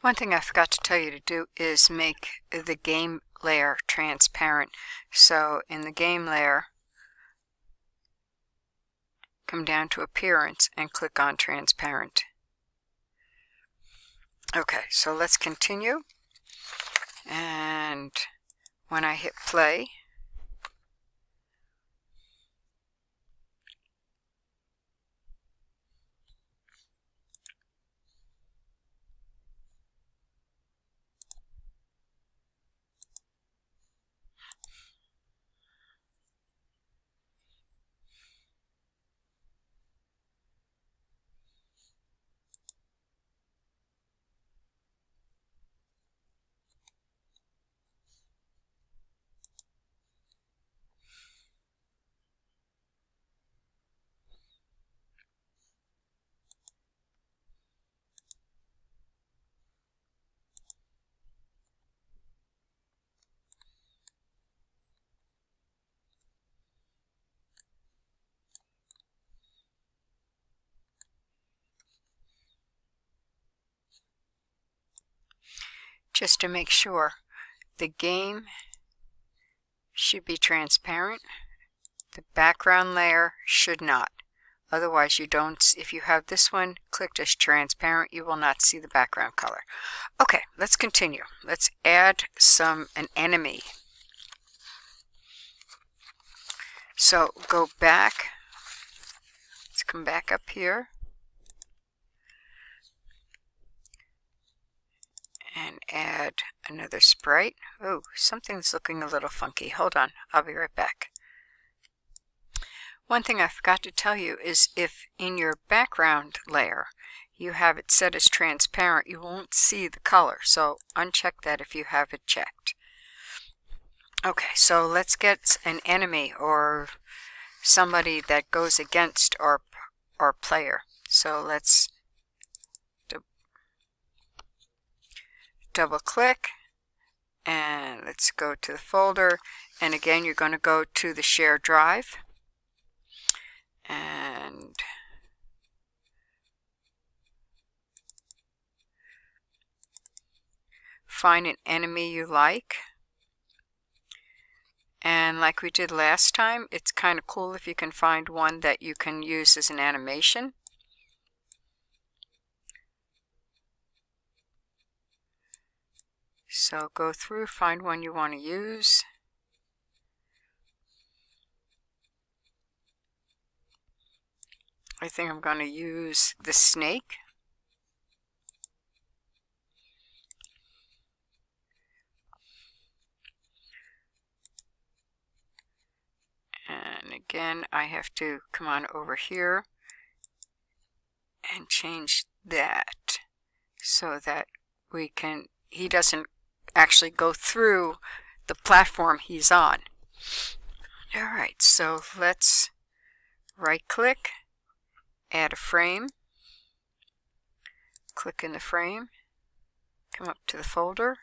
One thing I forgot to tell you to do is make the game layer transparent. So in the game layer, come down to Appearance and click on Transparent. Okay, so let's continue. And when I hit play, just to make sure, the game should be transparent. The background layer should not. Otherwise, you don't, if you have this one clicked as transparent, you will not see the background color. Okay, let's continue. Let's add an enemy. So go back. Let's come back up here. And add another sprite. Oh, something's looking a little funky. Hold on, I'll be right back. One thing I forgot to tell you is if in your background layer you have it set as transparent, you won't see the color. So uncheck that if you have it checked. Okay, so let's get an enemy or somebody that goes against our player. So let's double click and let's go to the folder, and again you're going to go to the shared drive and find an enemy you like. And like we did last time, it's kind of cool if you can find one that you can use as an animation. So go through, find one you want to use. I think I'm going to use the snake. And again, I have to come on over here and change that so that he doesn't actually go through the platform he's on. Alright, so let's right click, add a frame, click in the frame, come up to the folder,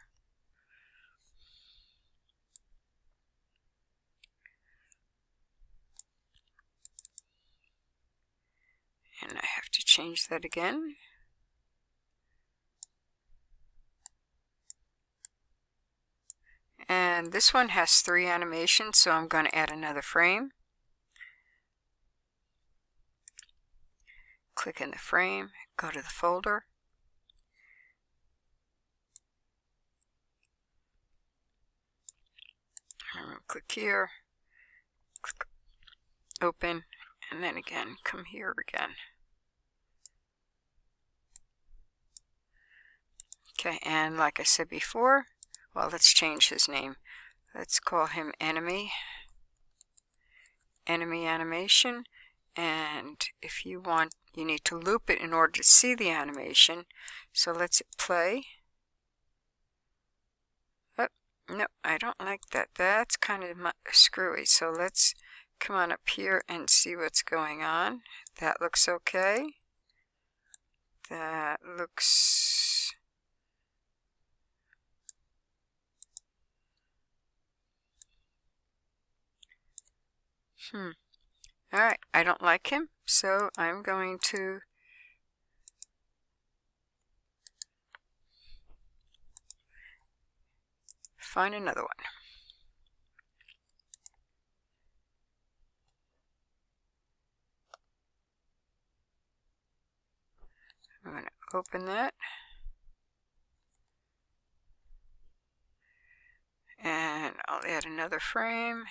and I have to change that again. And this one has 3 animations, so I'm going to add another frame. Click in the frame, go to the folder, click here, click open, and then again come here again. Okay, and like I said before, well, let's change his name. Let's call him Enemy Animation. And if you want, you need to loop it in order to see the animation. So let's hit play. Oh, no, I don't like that. That's kind of screwy. So let's come on up here and see what's going on. That looks okay. That looks... Alright, I don't like him, so I'm going to find another one. I'm going to open that. And I'll add another frame.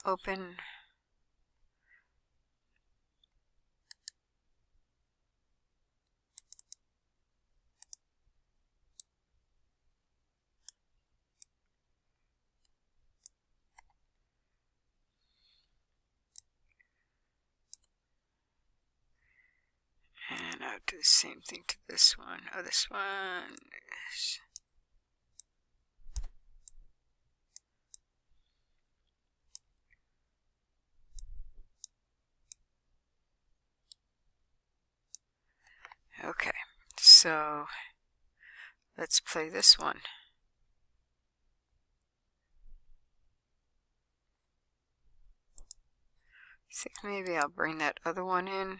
Open. And I'll do the same thing to this one. Oh, this one is... Okay, so let's play this one. I think maybe I'll bring that other one in.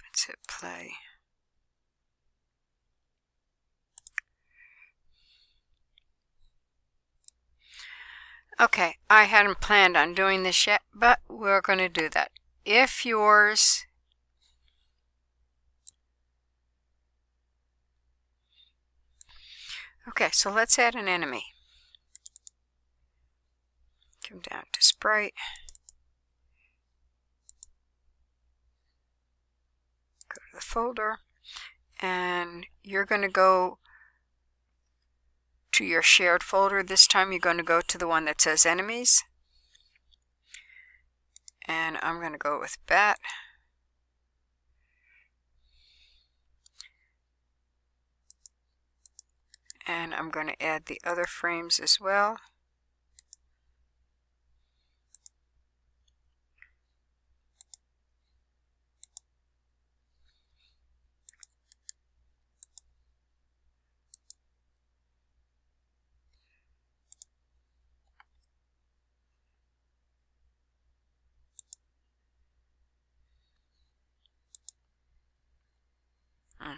Let's hit play. Okay, I hadn't planned on doing this yet, but we're going to do that. If yours okay, so let's add an enemy. Come down to Sprite. Go to the folder, and you're going to go to your shared folder. This time you're going to go to the one that says enemies. And I'm going to go with bat. And I'm going to add the other frames as well.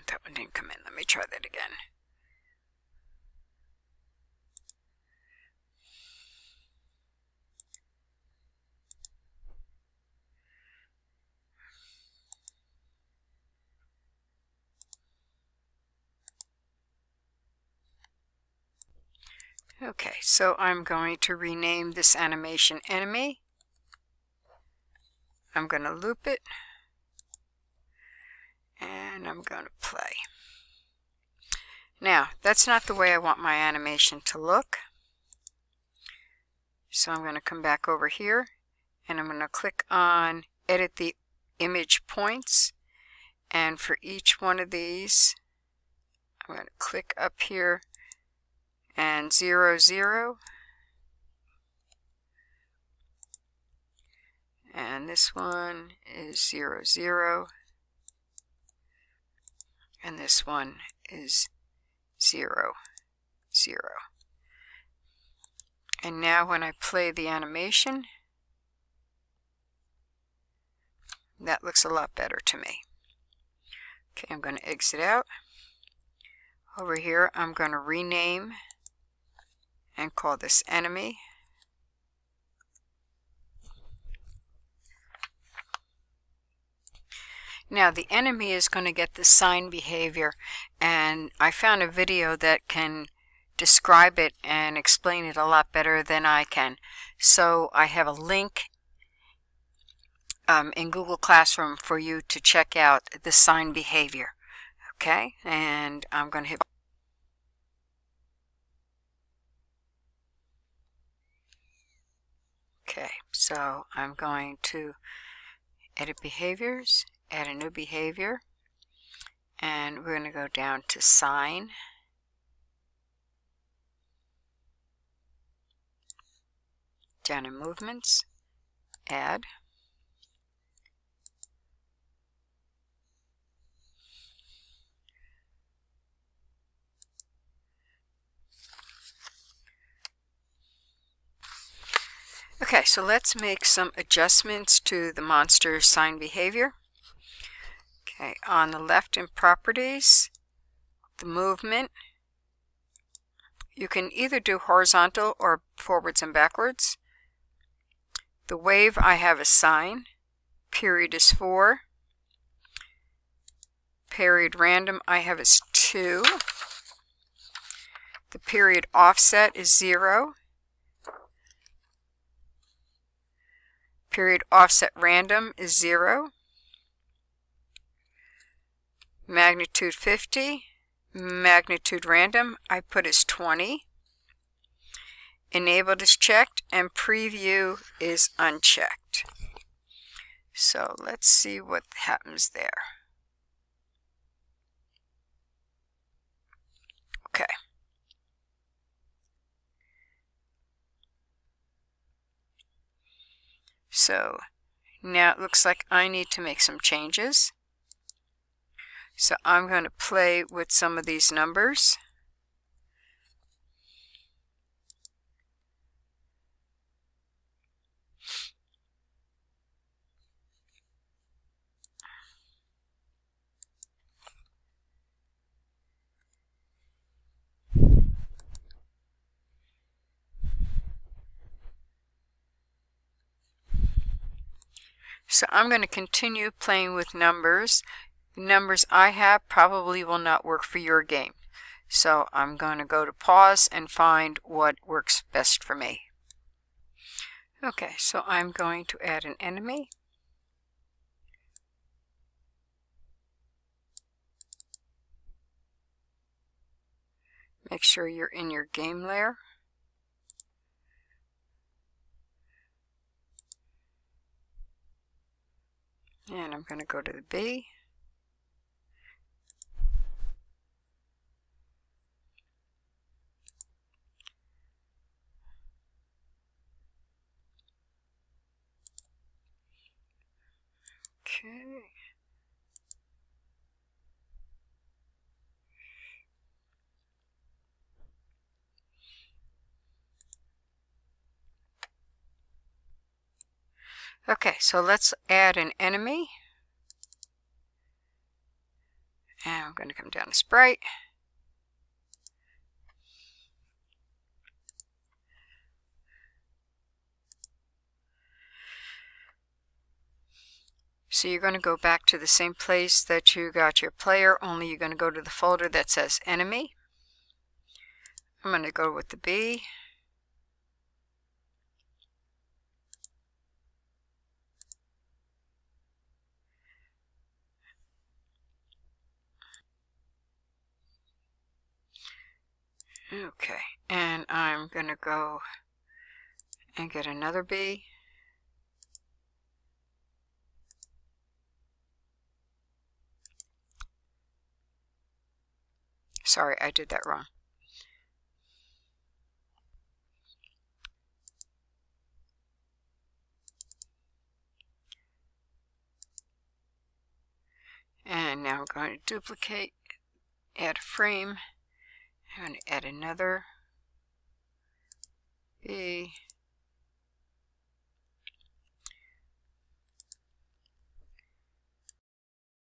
That one didn't come in. Let me try that again. Okay, so I'm going to rename this animation enemy. I'm going to loop it. And I'm going to play. Now, that's not the way I want my animation to look. So I'm going to come back over here, and I'm going to click on Edit the Image Points. And for each one of these, I'm going to click up here and 0, 0. And this one is 0, 0. And this one is 0, 0. And now when I play the animation, that looks a lot better to me. Okay, I'm going to exit out. Over here, I'm going to rename and call this enemy. Now the enemy is going to get the sign behavior, and I found a video that can describe it and explain it a lot better than I can. So I have a link in Google Classroom for you to check out the sign behavior. Okay, and I'm going to hit So I'm going to edit behaviors, add a new behavior, and we're going to go down to sign. Down in movements, add. Okay, so let's make some adjustments to the monster sign behavior. Okay, on the left in properties, the movement, you can either do horizontal or forwards and backwards. The wave, I have a sign. Period is 4. Period random, I have is 2. The period offset is 0. Period offset random is 0. Magnitude 50. Magnitude random, I put as 20. Enabled is checked and preview is unchecked. So let's see what happens there. Okay. So now it looks like I need to make some changes. So I'm going to play with some of these numbers. So I'm going to continue playing with numbers. Numbers I have probably will not work for your game. So I'm going to go to pause and find what works best for me. Okay, so I'm going to add an enemy. Make sure you're in your game layer. And I'm going to go to the B. Okay. Okay, so let's add an enemy. And I'm going to come down to sprite. So you're going to go back to the same place that you got your player, only you're going to go to the folder that says enemy. I'm going to go with the B. Okay, and I'm going to go and get another B. Sorry, I did that wrong. And now we're going to duplicate, add a frame. I'm going to add another B.